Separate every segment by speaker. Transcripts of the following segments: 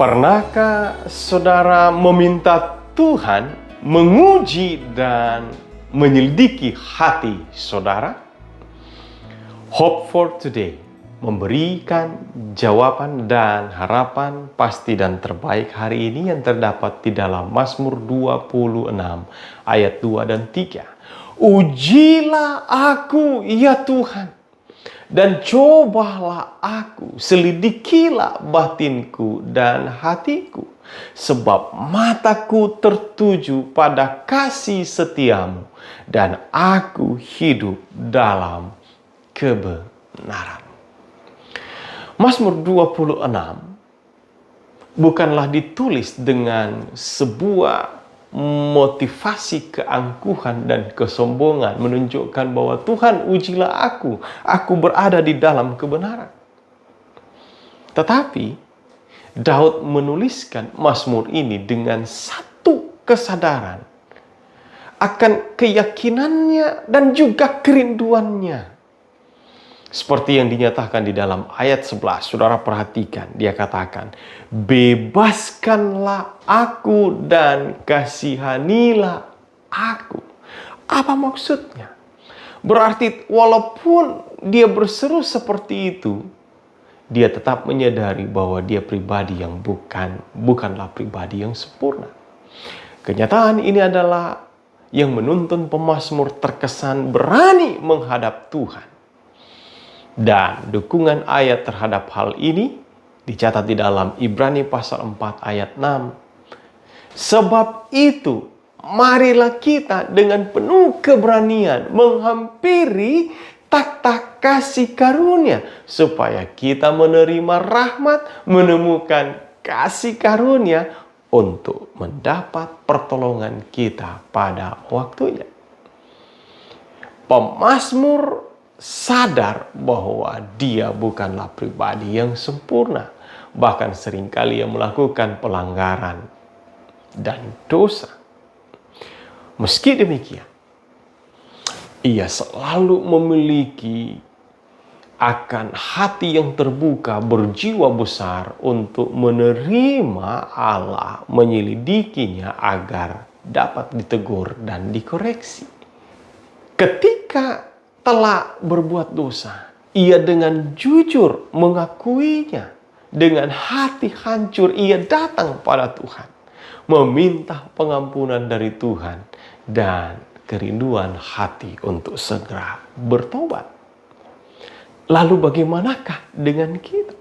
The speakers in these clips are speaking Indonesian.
Speaker 1: Pernahkah saudara meminta Tuhan menguji dan menyelidiki hati saudara? Hope for Today memberikan jawaban dan harapan pasti dan terbaik hari ini yang terdapat di dalam Mazmur 26 ayat 2 dan 3. Ujilah aku ya Tuhan, dan cobalah aku, selidikilah batinku dan hatiku, sebab mataku tertuju pada kasih setiamu, dan aku hidup dalam kebenaran. Mazmur 26 bukanlah ditulis dengan sebuah motivasi keangkuhan dan kesombongan, menunjukkan bahwa Tuhan ujilah aku berada di dalam kebenaran. Tetapi Daud menuliskan Mazmur ini dengan satu kesadaran akan keyakinannya dan juga kerinduannya. Seperti yang dinyatakan di dalam ayat 11, saudara perhatikan, dia katakan, bebaskanlah aku dan kasihanilah aku. Apa maksudnya? Berarti walaupun dia berseru seperti itu, dia tetap menyadari bahwa dia pribadi yang bukanlah pribadi yang sempurna. Kenyataan ini adalah yang menuntun pemazmur terkesan berani menghadap Tuhan. Dan dukungan ayat terhadap hal ini dicatat di dalam Ibrani pasal 4 ayat 6. Sebab itu, marilah kita dengan penuh keberanian menghampiri takhta kasih karunia, supaya kita menerima rahmat, menemukan kasih karunia untuk mendapat pertolongan kita pada waktunya. Pemazmur sadar bahwa dia bukanlah pribadi yang sempurna. Bahkan seringkali ia melakukan pelanggaran dan dosa. Meski demikian, ia selalu memiliki akan hati yang terbuka, berjiwa besar untuk menerima Allah, menyelidikinya agar dapat ditegur dan dikoreksi. Ketika telah berbuat dosa, ia dengan jujur mengakuinya. Dengan hati hancur ia datang pada Tuhan, meminta pengampunan dari Tuhan dan kerinduan hati untuk segera bertobat. Lalu bagaimanakah dengan kita?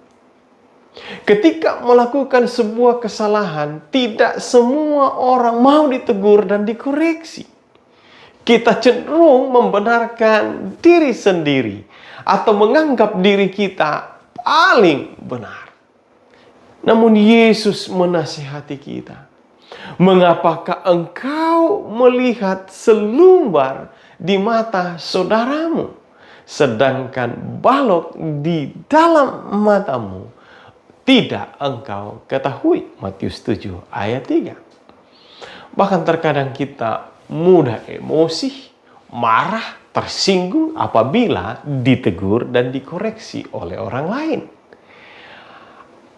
Speaker 1: Ketika melakukan sebuah kesalahan, tidak semua orang mau ditegur dan dikoreksi. Kita cenderung membenarkan diri sendiri atau menganggap diri kita paling benar. Namun Yesus menasihati kita. Mengapakah engkau melihat selumbar di mata saudaramu, sedangkan balok di dalam matamu tidak engkau ketahui? Matius 7 ayat 3. Bahkan terkadang kita mudah emosi, marah, tersinggung apabila ditegur dan dikoreksi oleh orang lain.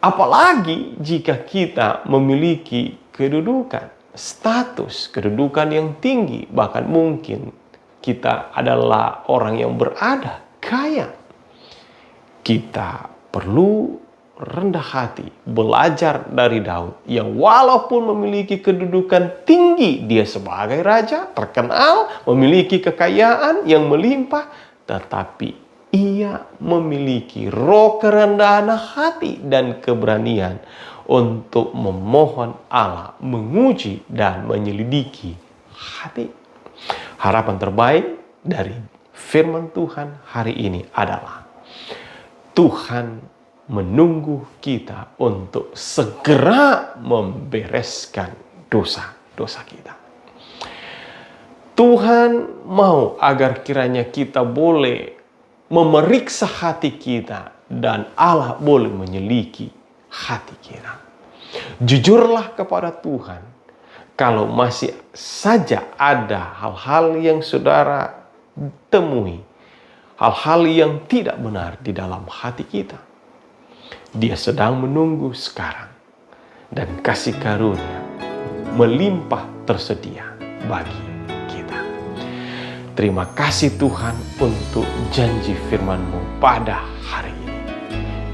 Speaker 1: Apalagi jika kita memiliki kedudukan, status, kedudukan yang tinggi, bahkan mungkin kita adalah orang yang berada, kaya. Kita perlu rendah hati, belajar dari Daud yang walaupun memiliki kedudukan tinggi, dia sebagai raja terkenal, memiliki kekayaan yang melimpah, tetapi ia memiliki roh kerendahan hati dan keberanian untuk memohon Allah, menguji dan menyelidiki hati. Harapan terbaik dari firman Tuhan hari ini adalah Tuhan menunggu kita untuk segera membereskan dosa-dosa kita. Tuhan mau agar kiranya kita boleh memeriksa hati kita dan Allah boleh menyelidiki hati kita. Jujurlah kepada Tuhan kalau masih saja ada hal-hal yang saudara temui, hal-hal yang tidak benar di dalam hati kita. Dia sedang menunggu sekarang. dan kasih karunia melimpah tersedia bagi kita. Terima kasih Tuhan untuk janji firman-Mu pada hari ini.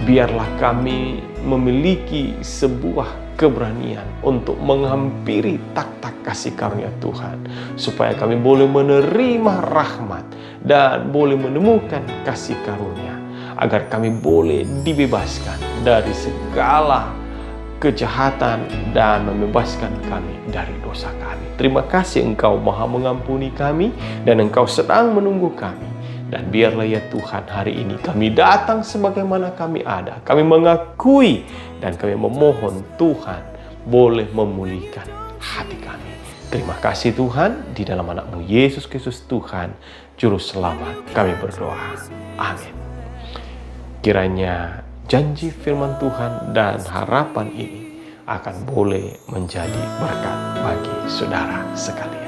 Speaker 1: Biarlah kami memiliki sebuah keberanian untuk menghampiri tak-tak kasih karunia Tuhan, supaya kami boleh menerima rahmat dan boleh menemukan kasih karunia, agar kami boleh dibebaskan dari segala kejahatan dan membebaskan kami dari dosa kami. Terima kasih Engkau Maha mengampuni kami dan Engkau sedang menunggu kami. Dan biarlah ya Tuhan, hari ini kami datang sebagaimana kami ada. Kami mengakui dan kami memohon Tuhan boleh memulihkan hati kami. Terima kasih Tuhan, di dalam anak-Mu Yesus Kristus Tuhan, Juru Selamat, kami berdoa. Amin. Kiranya janji firman Tuhan dan harapan ini akan boleh menjadi berkat bagi saudara sekalian.